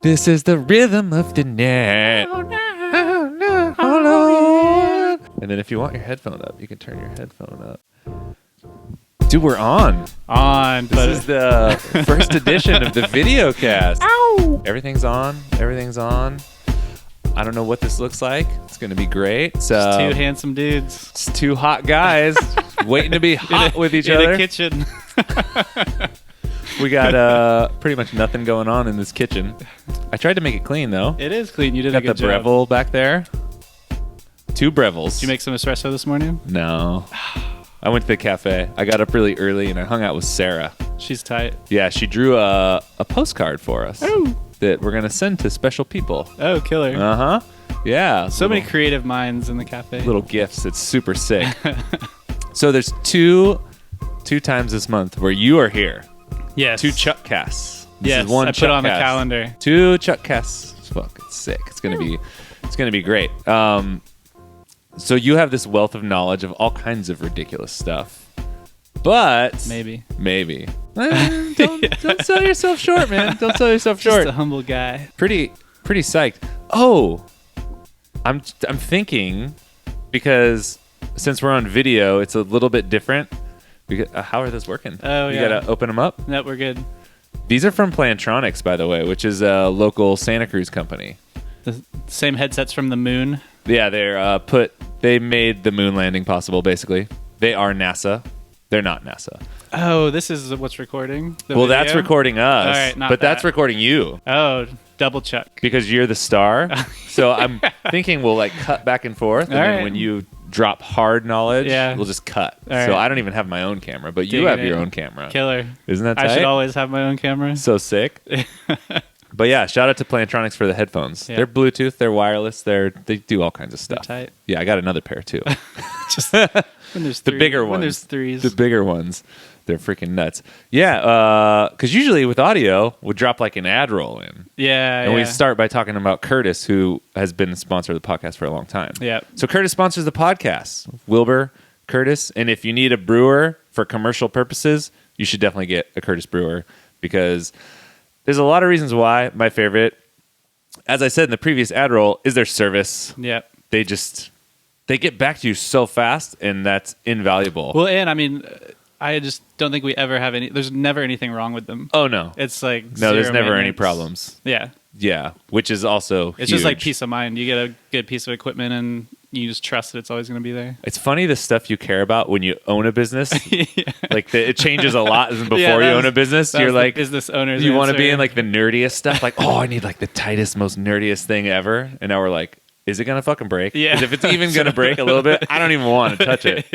This is the rhythm of the night. Oh, no, hold on. And then if you want your headphone up, you can turn your headphone up. Dude, we're on. This is the first edition of the Videocast. Ow! Everything's on. Everything's on. I don't know what this looks like. It's going to be great. Just two handsome dudes. It's two hot guys waiting to be hot with each other. In a kitchen. We got pretty much nothing going on in this kitchen. I tried to make it clean, though. It is clean. You did a good job. Got the Breville back there. 2 Brevils. Did you make some espresso this morning? No. I went to the cafe. I got up really early, and I hung out with Sarah. She's tight. Yeah, she drew a postcard for us. Oh. That we're going to send to special people. Oh, killer. Uh-huh. Yeah. So many creative minds in the cafe. Little gifts. It's super sick. So there's two times this month where you are here. Yes. 2 Chuckcasts. Yes, I put it on the calendar. 2 Chuckcasts. It's fucking sick. It's gonna be great. So you have this wealth of knowledge of all kinds of ridiculous stuff. But maybe. Don't sell yourself short, man. Don't sell yourself short. Just a humble guy. Pretty psyched. Oh, I'm thinking, because since we're on video, it's a little bit different. How are those working? Oh, you yeah. gotta open them up. No, we're good. These are from Plantronics, by the way, which is a local Santa Cruz company. The same headsets from the moon. Yeah, they made the moon landing possible. Basically, they are NASA. They're not NASA. Oh, this is what's recording. Well, that's recording us. All right, not but that. That's recording you. Oh, double check. Because you're the star. So I'm thinking we'll cut back and forth, and then when you drop hard knowledge, we'll just cut. So I don't even have my own camera, but you have your own camera. Killer. Isn't that tight? I should always have my own camera. So sick. But yeah, shout out to Plantronics for the headphones. Yeah. They're Bluetooth, they're wireless, they do all kinds of stuff. They're tight. Yeah, I got another pair too. Just when there's the bigger ones. When there's threes. The bigger ones. They're freaking nuts. Yeah, because usually with audio, we'll drop like an ad roll in. Yeah, and we start by talking about Curtis, who has been a sponsor of the podcast for a long time. Yeah. So Curtis sponsors the podcast. Wilbur, Curtis, and if you need a brewer for commercial purposes, you should definitely get a Curtis brewer, because there's a lot of reasons why. My favorite, as I said in the previous ad roll, is their service. Yeah. They get back to you so fast, and that's invaluable. Well, and I mean, I just don't think we ever have there's never anything wrong with them. Oh, no. It's like no, there's never any problems. Yeah. Yeah, which is also It's huge. just like peace of mind. You get a good piece of equipment, and you just trust that it's always going to be there. It's funny the stuff you care about when you own a business. Yeah. Like it changes a lot before you own a business. You're like business owners. You want to be in like the nerdiest stuff. Like, oh, I need like the tightest, most nerdiest thing ever. And now we're like, is it gonna fucking break? Yeah. 'Cause if it's even gonna break a little bit, I don't even want to touch it.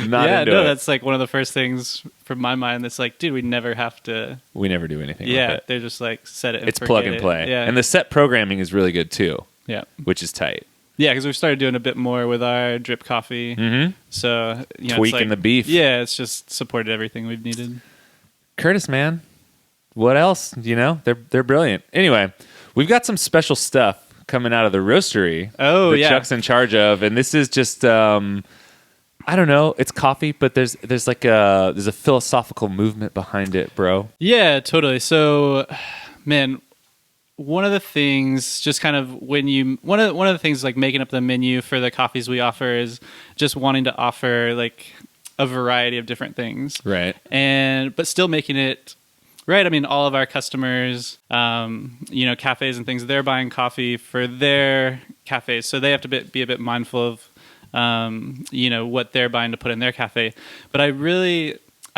That's like one of the first things from my mind. That's like, dude, we never do anything. with it. They're just like set it. And it's plug and play. Yeah, and the set programming is really good too. Yeah, which is tight. Yeah, because we've started doing a bit more with our drip coffee. Mm-hmm. So tweaking the beef. Yeah, it's just supported everything we've needed. Curtis, man, what else? They're brilliant. Anyway, we've got some special stuff coming out of the roastery. Oh, yeah. Chuck's in charge of, and this is just I don't know, it's coffee, but there's a philosophical movement behind it, bro. Yeah, totally. So, man, one of the things, just kind of one of the things like making up the menu for the coffees we offer is just wanting to offer like a variety of different things, right? But still making it right. I mean, all of our customers, cafes and things, they're buying coffee for their cafes, so they have to be a bit mindful of, what they're buying to put in their cafe. But I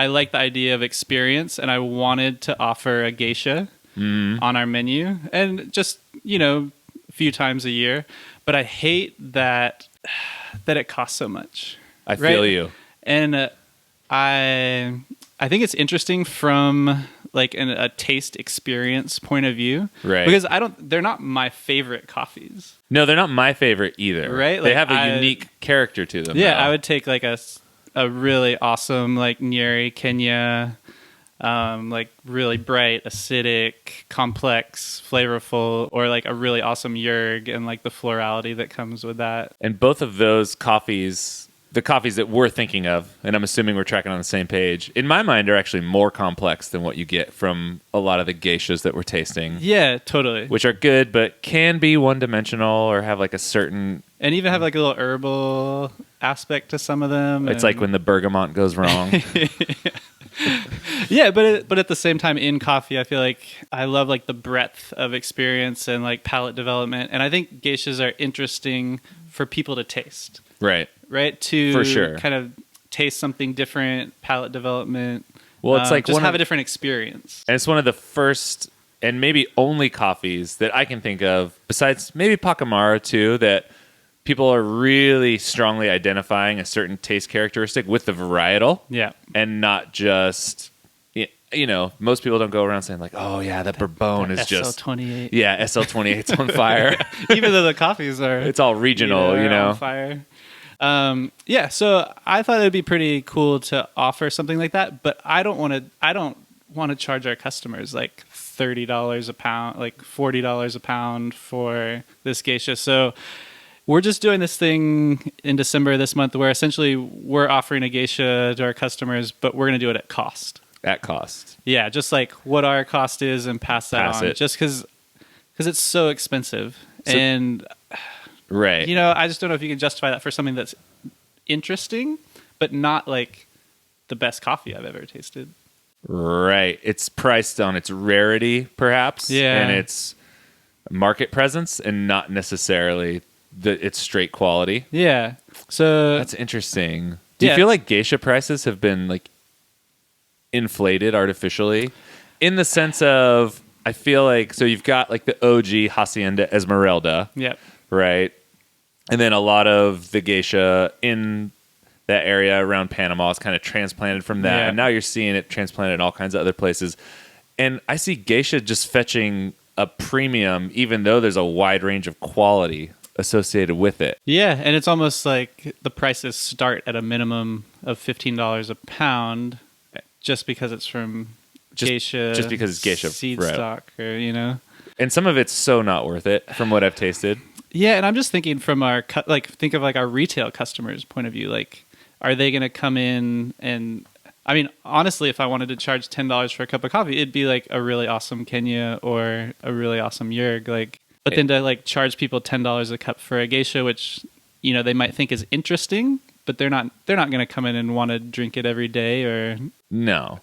like the idea of experience, and I wanted to offer a Geisha on our menu, and just, a few times a year. But I hate that it costs so much. I feel you. And I think it's interesting from like a taste experience point of view, right? Because they're not my favorite coffees. No, they're not my favorite either. Right? They have a unique character to them. Yeah, though. I would take like a really awesome like Nyeri Kenya, like really bright, acidic, complex, flavorful, or like a really awesome Yerg and like the florality that comes with that. And both of those coffees the coffees that we're thinking of, and I'm assuming we're tracking on the same page, in my mind are actually more complex than what you get from a lot of the geishas that we're tasting. Yeah, totally. Which are good, but can be one-dimensional or have like a certain... And even have like a little herbal aspect to some of them. It's like when the bergamot goes wrong. Yeah, but at the same time in coffee, I feel like I love like the breadth of experience and like palate development. And I think geishas are interesting for people to taste. Right. To for sure. kind of taste something different, palate development. Well, it's like just have a different experience. And it's one of the first and maybe only coffees that I can think of, besides maybe Pacamara too, that people are really strongly identifying a certain taste characteristic with the varietal. Yeah. And not just, most people don't go around saying like, oh yeah, that Bourbon is just... SL28. Yeah, SL28's on fire. Even though the coffees are... It's all regional, on fire. So I thought it'd be pretty cool to offer something like that, but I don't want to charge our customers like $30 a pound, like $40 a pound for this geisha. So we're just doing this thing in December this month where essentially we're offering a geisha to our customers, but we're going to do it at cost. At cost. Yeah, just like what our cost is and pass that on. It. Just because it's so expensive. Right. I just don't know if you can justify that for something that's interesting, but not like the best coffee I've ever tasted. Right. It's priced on its rarity, perhaps, and its market presence, and not necessarily its straight quality. Yeah. So that's interesting. Do you feel like geisha prices have been like inflated artificially? In the sense of, I feel like, so you've got like the OG Hacienda Esmeralda. Yep. Right. And then a lot of the geisha in that area around Panama is kind of transplanted from that. Yeah. And now you're seeing it transplanted in all kinds of other places. And I see geisha just fetching a premium, even though there's a wide range of quality associated with it. Yeah. And it's almost like the prices start at a minimum of $15 a pound just because it's from geisha. Just because it's geisha. Seed right. stock, or, And some of it's so not worth it from what I've tasted. Yeah, and I'm just thinking from our think of like our retail customers' point of view. Like, are they going to come in and? I mean, honestly, if I wanted to charge $10 for a cup of coffee, it'd be like a really awesome Kenya or a really awesome Yerg. Like, but then to like charge people $10 a cup for a geisha, which they might think is interesting, but they're not going to come in and want to drink it every day or no.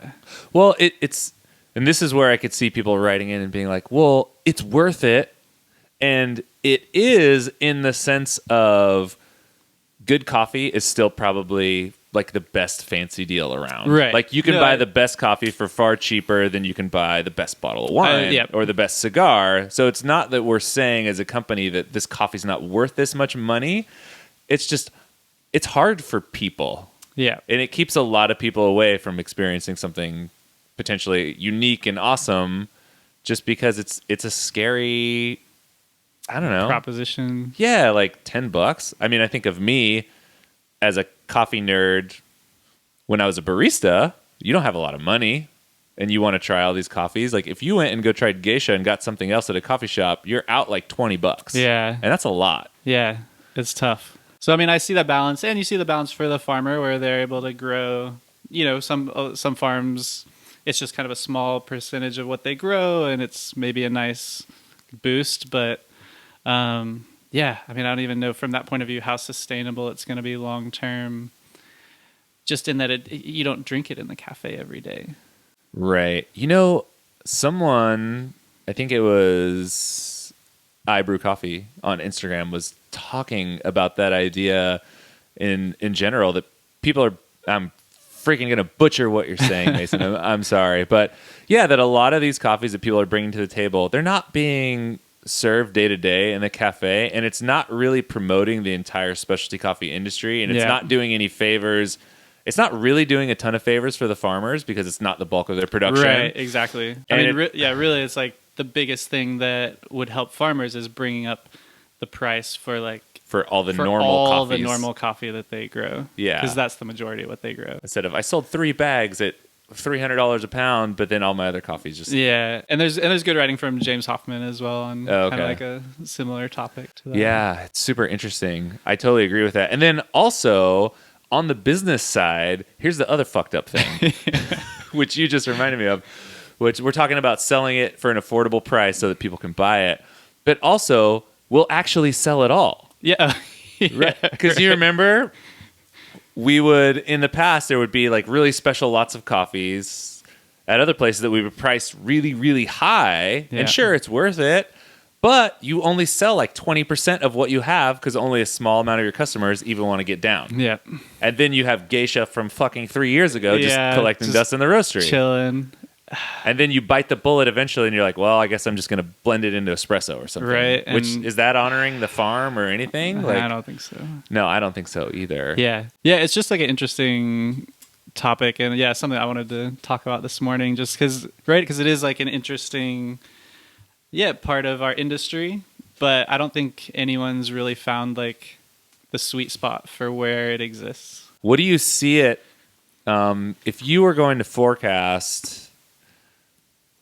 Well, it's and this is where I could see people writing in and being like, well, it's worth it. And it is, in the sense of good coffee is still probably like the best fancy deal around. Right. Like you can buy the best coffee for far cheaper than you can buy the best bottle of wine or the best cigar. So it's not that we're saying as a company that this coffee's not worth this much money. It's just, it's hard for people. Yeah. And it keeps a lot of people away from experiencing something potentially unique and awesome just because it's a scary... I don't know. Proposition. Yeah, like $10. I mean, I think of me as a coffee nerd when I was a barista. You don't have a lot of money and you want to try all these coffees. Like if you went and tried geisha and got something else at a coffee shop, you're out like $20. Yeah. And that's a lot. Yeah, it's tough. So, I mean, I see that balance, and you see the balance for the farmer where they're able to grow, some farms, it's just kind of a small percentage of what they grow and it's maybe a nice boost, but I mean, I don't even know from that point of view how sustainable it's going to be long term. Just in that you don't drink it in the cafe every day, right? Someone, I think it was I Brew Coffee on Instagram, was talking about that idea in general that people are. I'm freaking going to butcher what you're saying, Mason. I'm sorry, but yeah, that a lot of these coffees that people are bringing to the table, they're not being served day to day in the cafe, and it's not really promoting the entire specialty coffee industry, and it's not doing any favors. It's not really doing a ton of favors for the farmers because it's not the bulk of their production. Right, exactly. Really, it's like the biggest thing that would help farmers is bringing up the price for all the normal coffee that they grow. Yeah, because that's the majority of what they grow. Instead of I sold 3 bags at $300 a pound, but then all my other coffees just and there's good writing from James Hoffman as well on kind of like a similar topic to that. Yeah, it's super interesting. I totally agree with that. And then also On the business side, here's the other fucked up thing, which you just reminded me of, which we're talking about selling it for an affordable price so that people can buy it, but also we'll actually sell it all. Yeah. Right. Because you remember, we would, in the past, there would be like really special lots of coffees at other places that we would price really, really high. Yeah. And sure, it's worth it. But you only sell like 20% of what you have because only a small amount of your customers even want to get down. Yeah. And then you have Geisha from fucking 3 years ago just collecting dust in the roastery. Chilling. And then you bite the bullet eventually and you're like, well, I guess I'm just going to blend it into espresso or something. Right. Which, is that honoring the farm or anything? I don't think so. No, I don't think so either. Yeah. Yeah, it's just like an interesting topic. And yeah, something I wanted to talk about this morning just because, right? Because it is like an interesting... part of our industry, but I don't think anyone's really found like the sweet spot for where it exists. What do you see it, if you were going to forecast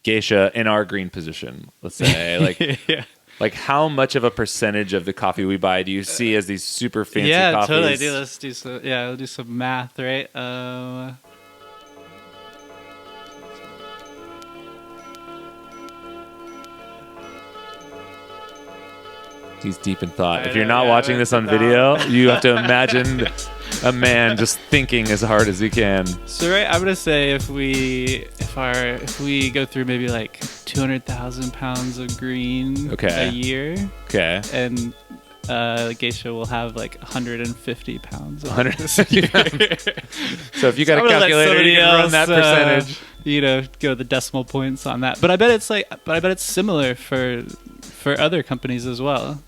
Geisha in our green position, let's say, like, like how much of a percentage of the coffee we buy do you see as these super fancy coffees? Yeah, totally. Dude, let's do some, we'll do some math, right? He's deep in thought. If you're not watching this on video, you have to imagine a man just thinking as hard as he can. So I'm gonna say if we go through maybe like 200,000 pounds of green a year, and Geisha will have like 150 pounds. 150 pounds. So if you got a calculator, you can run that percentage. Go the decimal points on that. But I bet it's similar for other companies as well.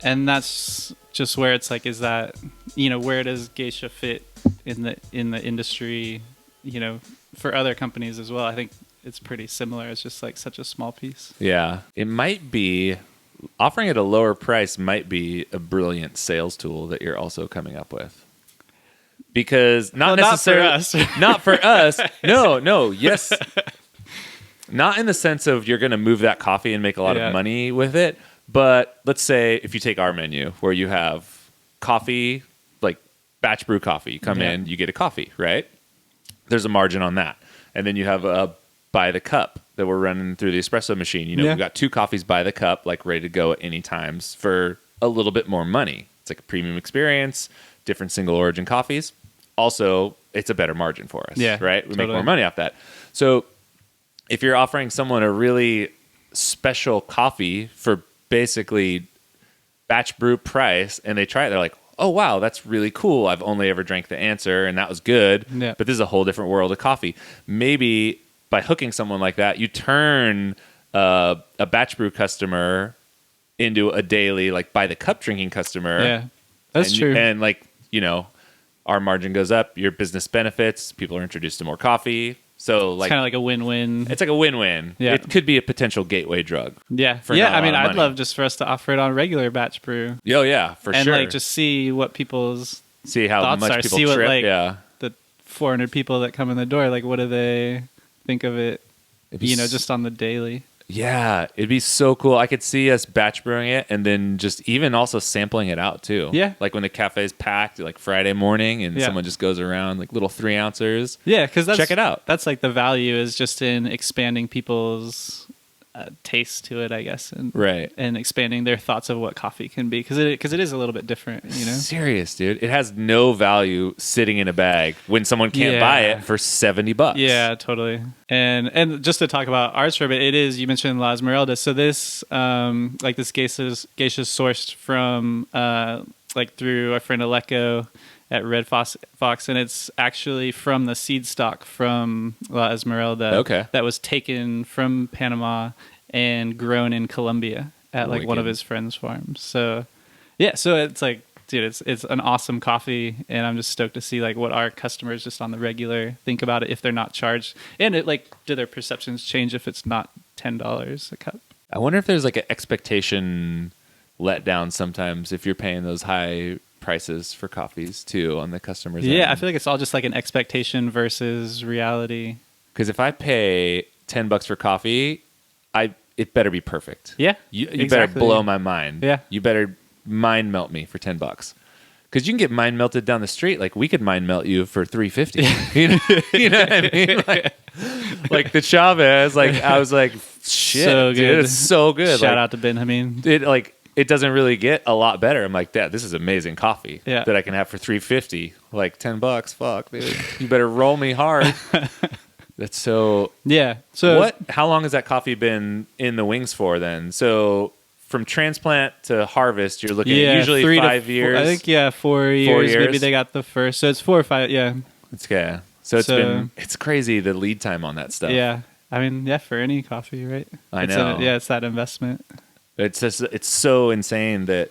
And that's just where it's like, is that, where does Geisha fit in the industry, for other companies as well? I think it's pretty similar. It's just like such a small piece. Yeah. It might be, offering it a lower price might be a brilliant sales tool that you're also coming up with. Because not necessarily, not for us. Not for us. No, yes. Not in the sense of you're going to move that coffee and make a lot of money with it. But let's say if you take our menu where you have coffee, like batch brew coffee, you come in, you get a coffee, right? There's a margin on that. And then you have a by the cup that we're running through the espresso machine. We've got 2 coffees by the cup, like ready to go at any times for a little bit more money. It's like a premium experience, different single origin coffees. Also, it's a better margin for us, right? We make more money off that. So if you're offering someone a really special coffee for basically batch brew price and they try it, they're like, oh, wow, that's really cool. I've only ever drank the Answer and that was good, but this is a whole different world of coffee. Maybe by hooking someone like that, you turn a batch brew customer into a daily, like by the cup drinking customer. Yeah, that's true. And like, our margin goes up, your business benefits, people are introduced to more coffee. So like, it's kind of like a win-win. It's like a win-win. Yeah. It could be a potential gateway drug. Yeah. I'd love just for us to offer it on regular batch brew. Oh yeah, for and sure. And like just see what people's how thoughts much are. people see trip. What like the 400 people that come in the door, like what do they think of it? Just on the daily. Yeah, it'd be so cool. I could see us batch brewing it and then just even also sampling it out too. Yeah. Like when the cafe's packed, like Friday morning and someone just goes around like little 3 ounces. Yeah, because check it out. That's like the value is just in expanding people's taste to it, I guess. And expanding their thoughts of what coffee can be. Because it is a little bit different, Serious, dude. It has no value sitting in a bag when someone can't buy it for $70. Yeah, totally. And just to talk about ours for a bit, it is, you mentioned La Esmeralda. So this, this Geisha's sourced from, through our friend Aleko at Red Fox, and it's actually from the seed stock from La Esmeralda that was taken from Panama and grown in Colombia at one of his friends' farms. So so it's like, dude, it's an awesome coffee, and I'm just stoked to see like what our customers just on the regular think about it if they're not charged, and it do their perceptions change if it's not $10 a cup. I wonder if there's like an expectation letdown sometimes if you're paying those high prices for coffees too on the customer's end. I feel like it's all just like an expectation versus reality. Because if I pay $10 for coffee, it better be perfect. Yeah, you better blow my mind. Yeah, you better mind melt me for $10. Because you can get mind melted down the street. Like we could mind melt you for $3.50. You know what I mean? Like the Chavez. Like I was like, shit, So dude, good. it's so good. Shout like, out to Benjamin. it doesn't really get a lot better. I'm like, this is amazing coffee Yeah. that I can have for $3.50. Like $10. Fuck, dude. You better roll me hard. That's so. Yeah. So How long has that coffee been in the wings for then? So from transplant to harvest, you're looking at usually 5 years. I think 4 years. 4 years. Maybe they got the first. So it's 4 or 5. Yeah. So it's crazy the lead time on that stuff. Yeah. I mean, for any coffee, right? I know. It's that investment. It's just, it's so insane that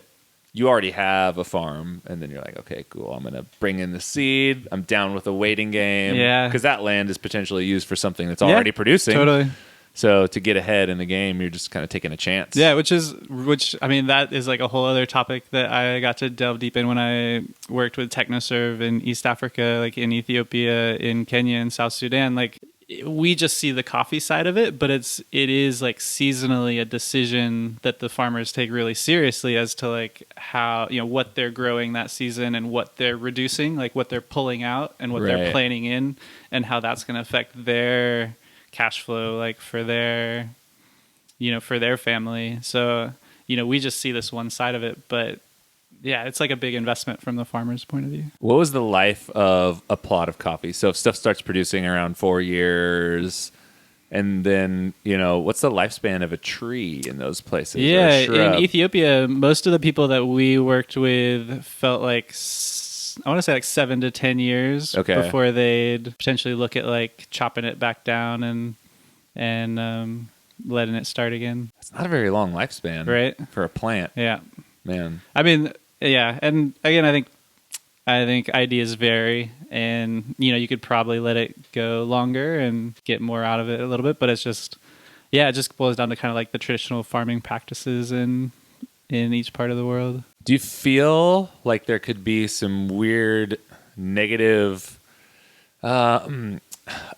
you already have a farm, and then you're like, okay, cool. I'm gonna bring in the seed. I'm down with the waiting game. Yeah. Because that land is potentially used for something that's already producing. Totally. So to get ahead in the game, you're just kind of taking a chance. Yeah, which I mean, that is like a whole other topic that I got to delve deep in when I worked with TechnoServe in East Africa, like in Ethiopia, in Kenya, and South Sudan. Like we just see the coffee side of it, but it is like seasonally a decision that the farmers take really seriously as to like how, what they're growing that season and what they're reducing, like what they're pulling out and what they're planting in, and how that's going to affect their cash flow, like for their family. So, we just see this one side of it, but yeah, it's like a big investment from the farmer's point of view. What was the life of a plot of coffee? So if stuff starts producing around 4 years, and then, what's the lifespan of a tree in those places? Yeah, in Ethiopia, most of the people that we worked with felt like, I want to say like 7 to 10 years before they'd potentially look at like chopping it back down and letting it start again. It's not a very long lifespan, right, for a plant. Yeah, man. I mean, yeah, and again, I think ideas vary, and you could probably let it go longer and get more out of it a little bit, but it's just, it just boils down to kind of like the traditional farming practices in each part of the world. Do you feel like there could be some weird negative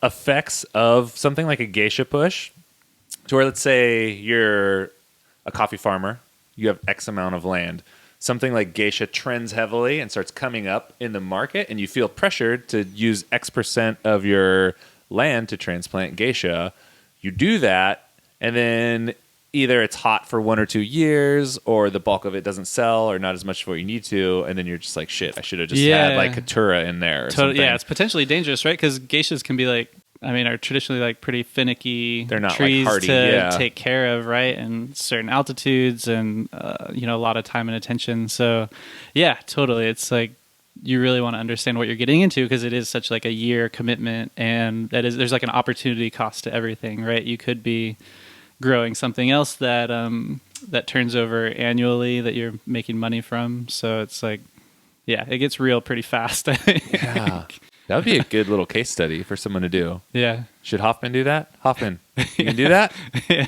effects of something like a geisha push? To where, let's say you're a coffee farmer, you have X amount of land. Something like geisha trends heavily and starts coming up in the market, and you feel pressured to use X% of your land to transplant geisha. You do that, and then either it's hot for 1 or 2 years, or the bulk of it doesn't sell, or not as much as what you need to, and then you're just like, shit, I should have just had like Katura in there or something. Yeah, it's potentially dangerous, right? Because geishas can be like, are traditionally like pretty finicky. They're not trees like hardy, to take care of, right? And certain altitudes, and a lot of time and attention. So, yeah, totally. It's like you really want to understand what you're getting into, because it is such like a year commitment, and there's like an opportunity cost to everything, right? You could be growing something else that that turns over annually that you're making money from. So it's like, it gets real pretty fast. I think. Yeah. That would be a good little case study for someone to do. Yeah. Should Hoffman do that? Hoffman, you can do that? Yeah.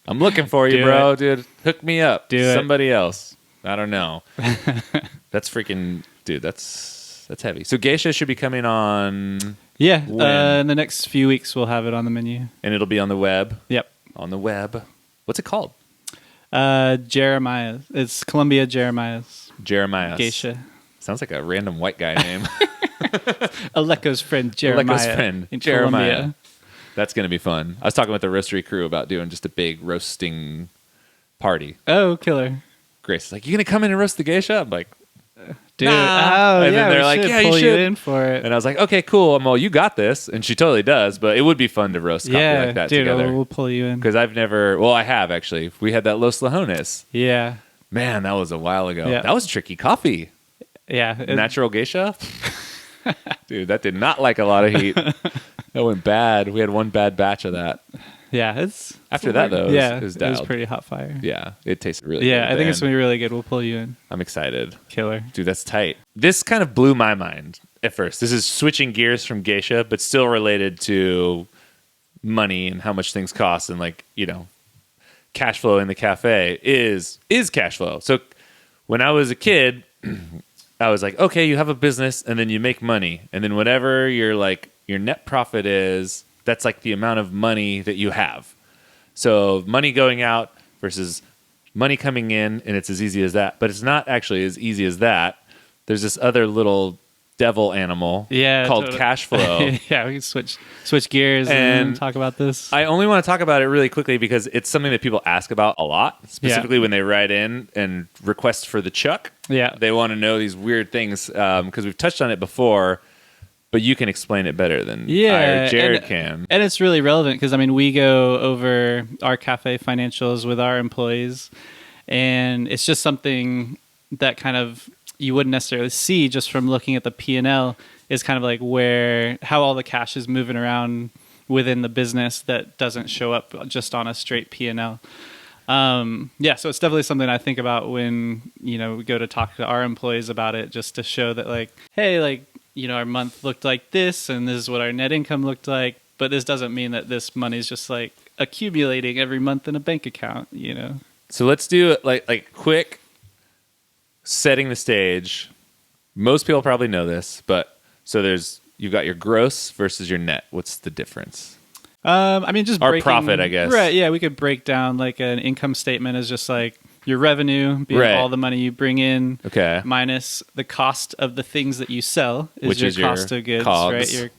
I'm looking for you, bro, dude. Hook me up. Somebody else. I don't know. That's freaking, dude, that's heavy. So Geisha should be coming on. Yeah. In the next few weeks, we'll have it on the menu. And it'll be on the web? Yep. On the web. What's it called? Jeremiah. It's Columbia Jeremiah's. Geisha. Sounds like a random white guy name. Aleko's friend Jeremiah. Jeremiah. That's going to be fun. I was talking with the roastery crew about doing just a big roasting party. Oh, killer. Grace is like, you going to come in and roast the geisha? I'm like, dude. Nah. And then they're like, yeah, you should. You in for it. And I was like, okay, cool. I'm all, you got this. And she totally does. But it would be fun to roast coffee like that together. We'll pull you in. Because I have actually. We had that Los Lajones. Yeah. Man, that was a while ago. Yeah. That was tricky coffee. Yeah. Natural geisha? Dude, that did not like a lot of heat. That went bad. We had one bad batch of that. Yeah, after that though. It was pretty hot fire. Yeah, it tasted really good. Yeah, I think it's gonna be really good. We'll pull you in. I'm excited. Killer, dude. That's tight. This kind of blew my mind at first. This is switching gears from geisha, but still related to money and how much things cost, and cash flow in the cafe is cash flow. So when I was a kid, I was like, okay, you have a business and then you make money, and then whatever your net profit is, that's like the amount of money that you have. So money going out versus money coming in, and it's as easy as that. But it's not actually as easy as that, there's this other little devil animal called totally. cash flow. Yeah, we can switch gears and talk about this. I only want to talk about it really quickly because it's something that people ask about a lot, specifically when they write in and request for the Chuck. Yeah. They want to know these weird things because we've touched on it before, but you can explain it better than I or Jared can. And it's really relevant because, I mean, we go over our cafe financials with our employees, and it's just something that kind of you wouldn't necessarily see just from looking at the P&L is kind of like how all the cash is moving around within the business that doesn't show up just on a straight P&L. So it's definitely something I think about when, we go to talk to our employees about it, just to show that like, hey, like, our month looked like this and this is what our net income looked like. But this doesn't mean that this money is just like accumulating every month in a bank account, So let's do it like quick setting the stage. Most people probably know this, but so you've got your gross versus your net. What's the difference? Just our profit, I guess. Right. Yeah, we could break down like an income statement as just like your revenue being all the money you bring in, minus the cost of the things that you sell, which is your cost of goods, COGS. Right?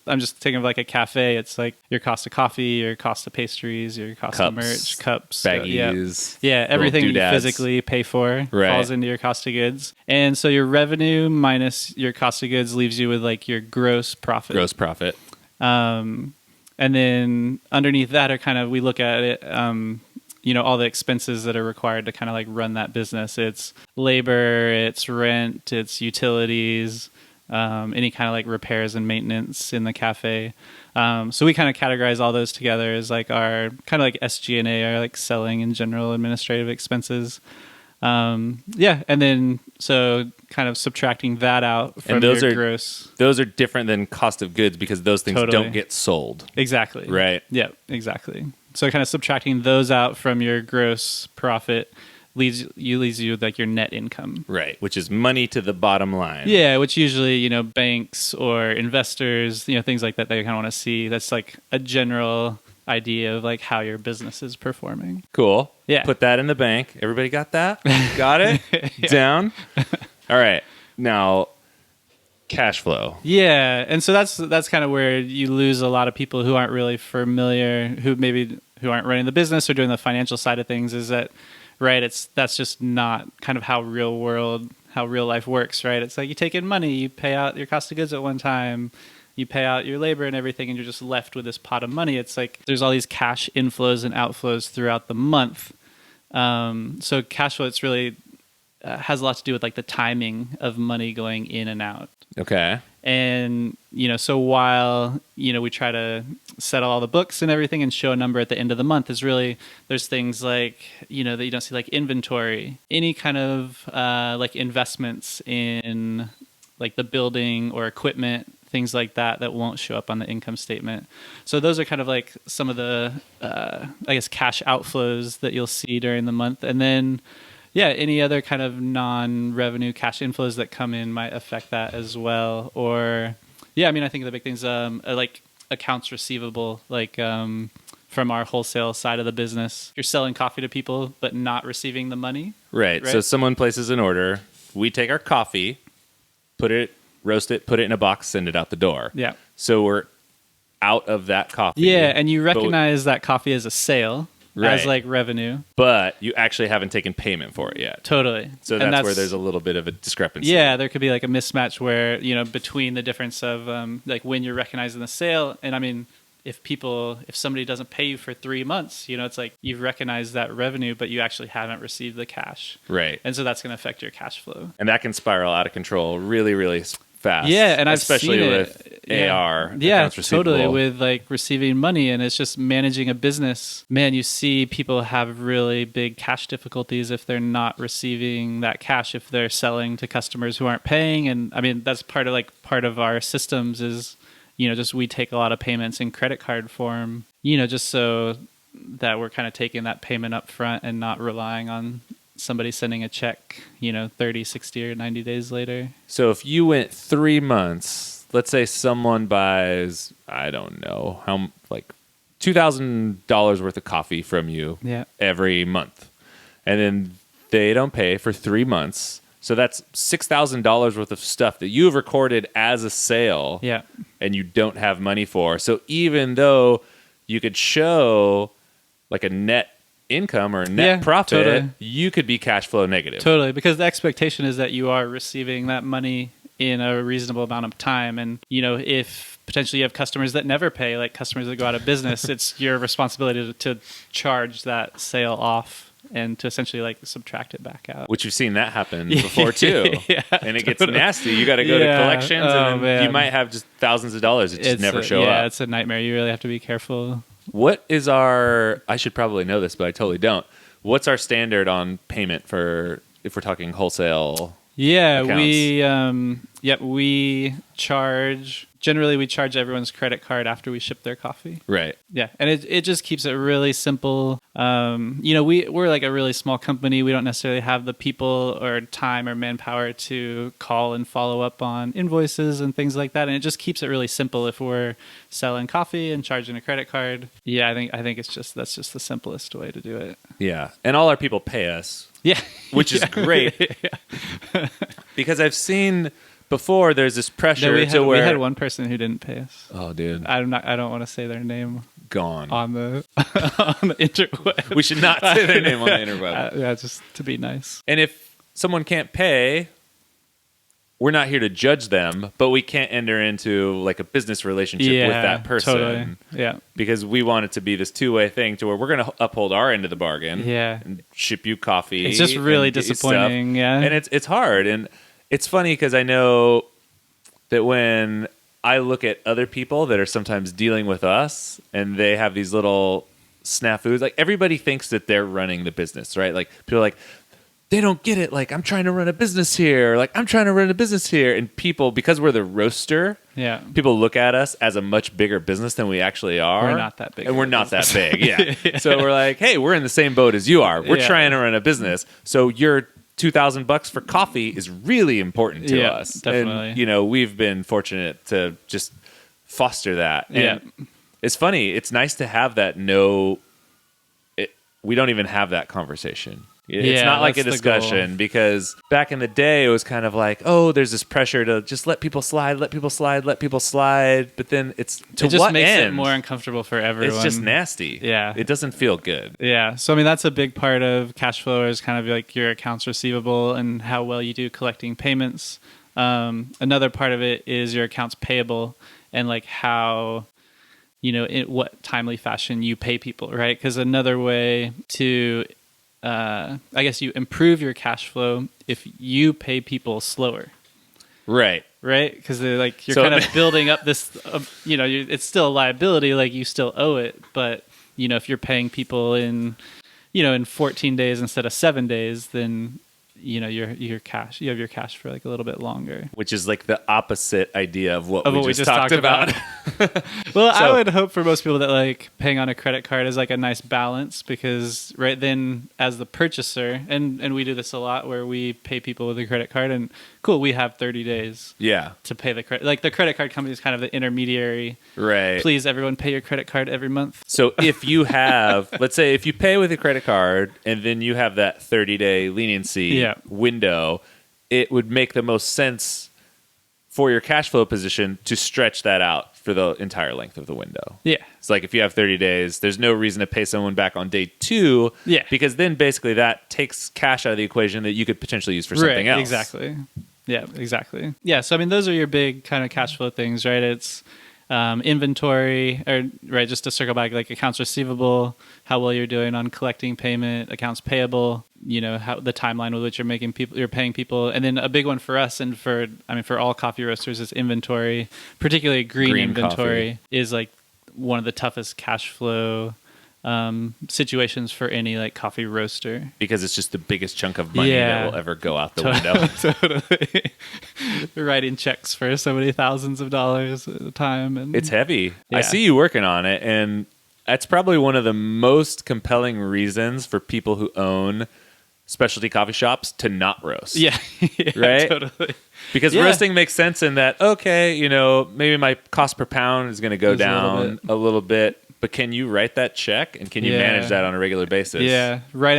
I'm just thinking of like a cafe. It's like your cost of coffee, your cost of pastries, your cost of merch, cups, baggies. Everything you physically pay for falls into your cost of goods. And so your revenue minus your cost of goods leaves you with like your gross profit. And then underneath that are kind of, we look at it, all the expenses that are required to kind of like run that business. It's labor, it's rent, it's utilities, any kind of like repairs and maintenance in the cafe. So we kind of categorize all those together as like our kind of like SG&A, our like selling and general administrative expenses. And then so kind of subtracting that out from your gross. Those are different than cost of goods because those things don't get sold. Exactly. Right. Yeah, exactly. So kind of subtracting those out from your gross profit leaves you with like your net income. Right, which is money to the bottom line. Yeah, which usually, banks or investors, things like that, they kind of want to see. That's like a general idea of like how your business is performing. Cool. Yeah. Put that in the bank. Everybody got that? Got it? Down? All right. Now, cash flow. Yeah, and so that's kind of where you lose a lot of people who aren't really familiar, who aren't running the business or doing the financial side of things, is that right? That's just not kind of how real life works, right? It's like you take in money, you pay out your cost of goods at one time, you pay out your labor and everything, and you're just left with this pot of money. It's like there's all these cash inflows and outflows throughout the month. So cash flow, it's really has a lot to do with like the timing of money going in and out. Okay. And, so while, we try to settle all the books and everything and show a number at the end of the month, is really, there's things like, that you don't see, like inventory, any kind of like investments in like the building or equipment, things like that won't show up on the income statement. So those are kind of like some of the, cash outflows that you'll see during the month. And then, any other kind of non-revenue cash inflows that come in might affect that as well. Or, I think the big things like accounts receivable, like from our wholesale side of the business. You're selling coffee to people, but not receiving the money. Right. So someone places an order. We take our coffee, roast it, put it in a box, send it out the door. Yeah. So we're out of that coffee. Yeah, and you recognize that coffee as a sale. Right. As like revenue. But you actually haven't taken payment for it yet. Totally. So that's where there's a little bit of a discrepancy. Yeah, there could be like a mismatch where, between the difference of like when you're recognizing the sale. And I mean, if somebody doesn't pay you for 3 months, it's like you've recognized that revenue, but you actually haven't received the cash. Right. And so that's going to affect your cash flow. And that can spiral out of control really, really fast. Yeah, and especially seen with AR. Yeah, accounts receivable. totally. With like receiving money, and it's just managing a business. Man, you see people have really big cash difficulties if they're not receiving that cash, if they're selling to customers who aren't paying. And I mean, that's part of our systems is, just we take a lot of payments in credit card form, just so that we're kind of taking that payment up front and not relying on somebody sending a check, 30, 60, or 90 days later. So if you went 3 months, let's say someone buys, I don't know, like $2,000 worth of coffee from you every month, and then they don't pay for 3 months, So that's $6,000 worth of stuff that you've recorded as a sale Yeah. and you don't have money for. So even though you could show like a net income or net profit, totally. you could be cash flow negative. Totally, because the expectation is that you are receiving that money in a reasonable amount of time. And, if potentially you have customers that never pay, like customers that go out of business, it's your responsibility to charge that sale off and to essentially like subtract it back out. Which you've seen that happen before too. And it gets nasty. You got to go to collections and then you might have just thousands of dollars that just never show up. Yeah, it's a nightmare. You really have to be careful. What is I should probably know this, but I totally don't. What's our standard on payment for if we're talking wholesale? Yeah, accounts? we charge. Generally, we charge everyone's credit card after we ship their coffee. Right. Yeah, and it just keeps it really simple. We're like a really small company. We don't necessarily have the people or time or manpower to call and follow up on invoices and things like that. And it just keeps it really simple if we're selling coffee and charging a credit card. Yeah, I think that's just the simplest way to do it. Yeah, and all our people pay us. Yeah, which is great. Because I've seen before there's this pressure we where we had one person who didn't pay us. Oh, dude, I don't want to say their name. Gone on the on the interweb. We should not say their name on the interweb. Yeah, just to be nice. And if someone can't pay, we're not here to judge them, but we can't enter into like a business relationship with that person. Totally. Yeah, because we want it to be this two-way thing to where we're going to uphold our end of the bargain. Yeah, and ship you coffee. It's just really disappointing. Yeah, and it's hard, and it's funny because I know that when I look at other people that are sometimes dealing with us and they have these little snafus, like everybody thinks that they're running the business, right? Like people are like, they don't get it. Like, I'm trying to run a business here. Like, I'm trying to run a business here. And people, because we're the roaster, people look at us as a much bigger business than we actually are. We're not that big. And we're not that big, yeah. So we're like, hey, we're in the same boat as you are. We're trying to run a business. So your $2,000 for coffee is really important to us. Definitely. And, we've been fortunate to just foster that. And it's funny. It's nice to have that we don't even have that conversation. It's not like a discussion because back in the day, it was kind of like, oh, there's this pressure to just let people slide. But then it just makes it more uncomfortable for everyone. It's just nasty. Yeah. It doesn't feel good. Yeah. So, I mean, that's a big part of cash flow is kind of like your accounts receivable and how well you do collecting payments. Another part of it is your accounts payable and like how, in what timely fashion you pay people, right? Because another way to I guess you improve your cash flow if you pay people slower. Right. Because you're kind of building up this, it's still a liability, like you still owe it. But, if you're paying people in 14 days instead of 7 days, then, you have your cash for like a little bit longer. Which is like the opposite idea of what we just talked about. Well, I would hope for most people that like paying on a credit card is like a nice balance because then as the purchaser, and we do this a lot where we pay people with a credit card and cool, we have 30 days to pay the credit. Like the credit card company is kind of the intermediary. Right. Please, everyone pay your credit card every month. So if you have, let's say if you pay with a credit card and then you have that 30-day leniency window, it would make the most sense for your cash flow position to stretch that out for the entire length of the window. Yeah. It's like if you have 30 days, there's no reason to pay someone back on day 2 because then basically that takes cash out of the equation that you could potentially use for something else. Exactly. Yeah, exactly. Yeah, so I mean, those are your big kind of cash flow things, right? It's inventory, just to circle back, like accounts receivable, how well you're doing on collecting payment, accounts payable, how the timeline with which you're paying people. And then a big one for us and for all coffee roasters is inventory, particularly green inventory coffee is like one of the toughest cash flow situations for any like coffee roaster because it's just the biggest chunk of money that will ever go out the window. Totally. Writing checks for so many thousands of dollars at a time, and it's heavy. I see you working on it, and that's probably one of the most compelling reasons for people who own specialty coffee shops to not roast. Right? Totally. Because roasting makes sense in that, okay, maybe my cost per pound is going to go down a little bit. But can you write that check, and can you Yeah. manage that on a regular basis? Yeah, right.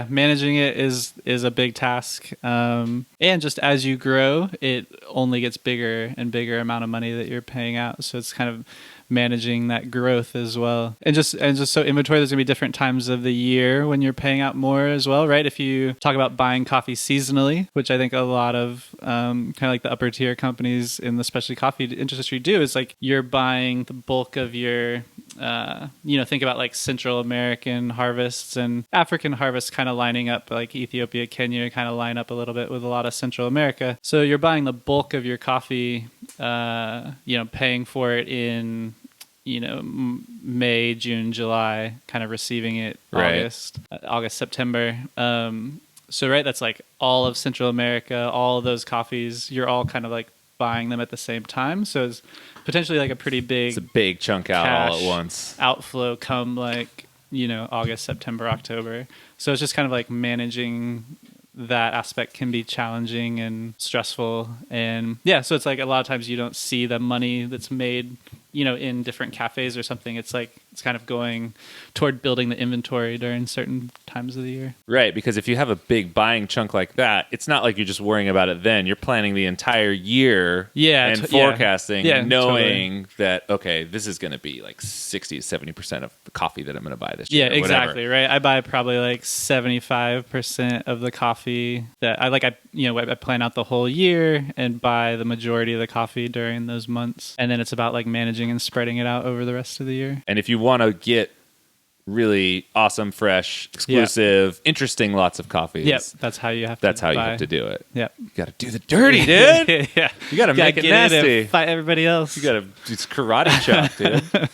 Managing it is a big task. And just as you grow, it only gets bigger and bigger amount of money that you're paying out. So it's kind of managing that growth as well. And just so inventory, there's gonna be different times of the year when you're paying out more as well, right? If you talk about buying coffee seasonally, which I think a lot of kind of like the upper tier companies in the specialty coffee industry do, is like you're buying the bulk of your think about like Central American harvests and African harvests kind of lining up, like Ethiopia, Kenya kind of line up a little bit with a lot of Central America. So you're buying the bulk of your coffee, paying for it in, May, June, July, kind of receiving it August, September. That's like all of Central America, all of those coffees, you're all kind of like buying them at the same time. So it's potentially like a pretty big, it's a big chunk out all at once. Outflow come like, August, September, October. So it's just kind of like managing that aspect can be challenging and stressful. And so it's like a lot of times you don't see the money that's made, in different cafes or something. It's like, it's kind of going toward building the inventory during certain times of the year. Right, because if you have a big buying chunk like that, it's not like you're just worrying about it then. You're planning the entire year and forecasting, knowing that, okay, this is going to be like 60 to 70% of the coffee that I'm going to buy this year. Yeah, exactly, right? I buy probably like 75% of the coffee that I plan out the whole year and buy the majority of the coffee during those months. And then it's about like managing and spreading it out over the rest of the year. And if you want to get really awesome, fresh, exclusive, interesting lots of coffees. Yep, that's how you have to do it. Yep. You got to do the dirty, dude. Yeah. You got to make it nasty. Fight everybody else. You got to just karate chop, dude.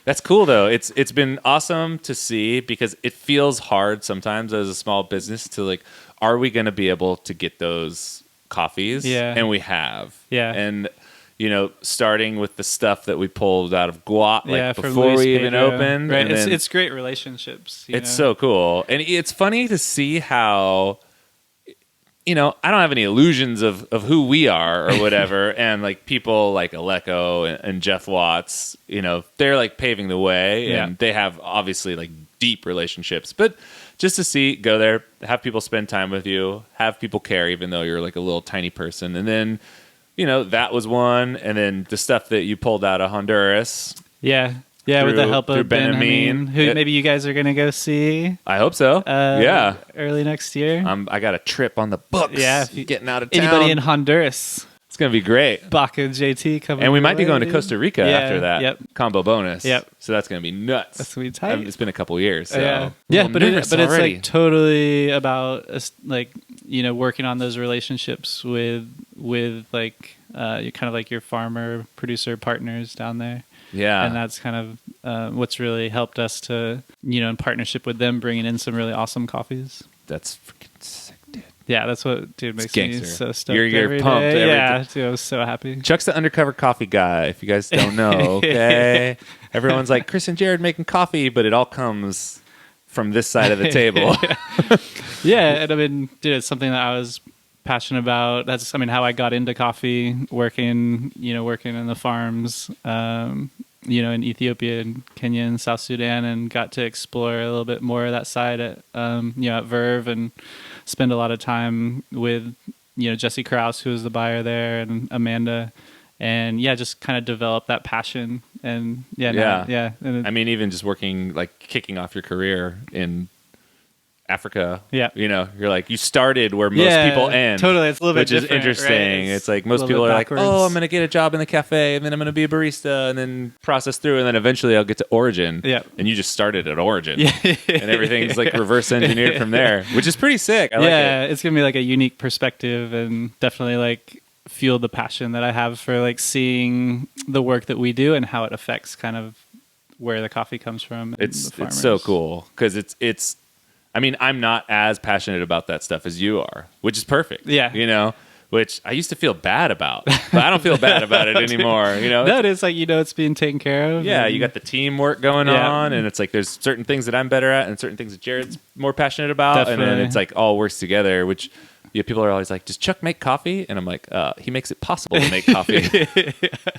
That's cool though. It's been awesome to see because it feels hard sometimes as a small business to like, are we going to be able to get those coffees? Yeah. And we have. Yeah. And starting with the stuff that we pulled out of Guat, before we even Pedro. opened. Right. And It's great relationships. It's so cool. And it's funny to see how, I don't have any illusions of who we are or whatever. And like people like Aleko and Jeff Watts, they're like paving the way and they have obviously like deep relationships. But just to go there, have people spend time with you, have people care, even though you're like a little tiny person. And then, that was one. And then the stuff that you pulled out of Honduras. Yeah. Yeah, with the help of Ben Hameen, who maybe you guys are going to go see. I hope so. Early next year. I got a trip on the books. Yeah. Getting out of town. Anybody in Honduras. It's going to be great. Baka and JT coming. And we might be going to Costa Rica after that. Yep. Combo bonus. Yep. So that's going to be nuts. That's going to be tight. It's been a couple years. So. Yeah, but it's like totally about working on those relationships with like kind of like your farmer producer partners down there. Yeah. And that's kind of what's really helped us to, in partnership with them, bringing in some really awesome coffees. That's freaking sick, dude. Yeah, that's what, dude, makes me so stoked. You're pumped. Yeah, dude, I was so happy. Chuck's the undercover coffee guy, if you guys don't know, okay? Everyone's like, Chris and Jared making coffee, but it all comes from this side of the table. Yeah, and I mean, dude, it's something that I was passionate about. That's, how I got into coffee, working in the farms, in Ethiopia and Kenya and South Sudan, and got to explore a little bit more of that side at Verve, and spend a lot of time with, Jesse Krause, who was the buyer there, and Amanda, and just kind of develop that passion. And And even just working, like kicking off your career in Africa. Yeah. You're like, you started where most people end. Totally. It's a little bit different. Which is interesting. Right? It's like most people are backwards. Like, I'm going to get a job in the cafe, and then I'm going to be a barista, and then process through, and then eventually I'll get to Origin. Yeah. And you just started at Origin. Yeah. And everything's like reverse engineered from there, which is pretty sick. I like it. It's going to be like a unique perspective, and definitely like fuel the passion that I have for like seeing the work that we do and how it affects kind of where the coffee comes from. It's so cool because it's I'm not as passionate about that stuff as you are, which is perfect. Yeah. Which I used to feel bad about, but I don't feel bad about it anymore. No, it's like, it's being taken care of. Yeah, you got the teamwork going on, and it's like there's certain things that I'm better at and certain things that Jared's more passionate about. Definitely. And then it's like all works together, which Yeah, people are always like, does Chuck make coffee? And I'm like, he makes it possible to make coffee.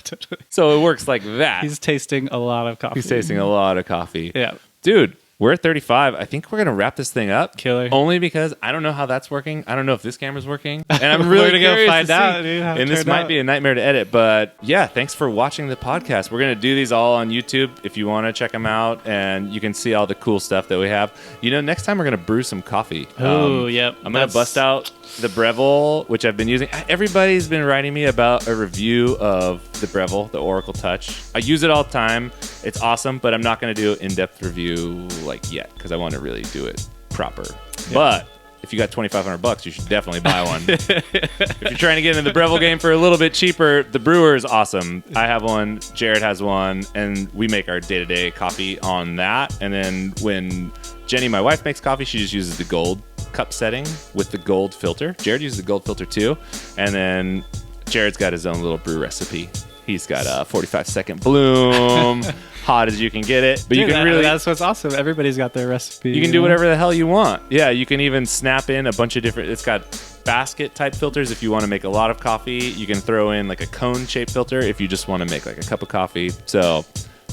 Totally. So it works like that. He's tasting a lot of coffee. He's tasting a lot of coffee. Yeah. Dude, we're at 35. I think we're going to wrap this thing up. Killer. Only because I don't know how that's working. I don't know if this camera's working. And I'm really to curious go find to out, see. dude, how it And this turned might out. be a nightmare to edit. But yeah, thanks for watching the podcast. We're going to do these all on YouTube if you want to check them out. And you can see all the cool stuff that we have. You know, next time we're going to brew some coffee. Oh, yep. I'm going to bust out the Breville, which I've been using. Everybody's been writing me about a review of the Breville, the Oracle Touch. I use it all the time. It's awesome, but I'm not going to do an in-depth review like yet because I want to really do it proper. Yeah. But if you got $2,500, you should definitely buy one. If you're trying to get into the Breville game for a little bit cheaper, the brewer is awesome. I have one, Jared has one, and we make our day-to-day coffee on that. And then when Jenny, my wife, makes coffee, she just uses the gold cup setting with the gold filter. Jared uses the gold filter too. And then Jared's got his own little brew recipe. He's got a 45-second bloom, hot as you can get it. But Dude, you can really... That's what's awesome. Everybody's got their recipe. You can do whatever the hell you want. Yeah, you can even snap in a bunch of different... It's got basket-type filters if you want to make a lot of coffee. You can throw in like a cone-shaped filter if you just want to make like a cup of coffee. So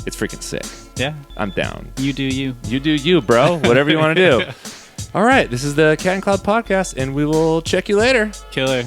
it's freaking sick. Yeah. I'm down. You do you. You do you, bro. Whatever you want to do. All right, this is the Cat and Cloud Podcast, and we will check you later. Killer.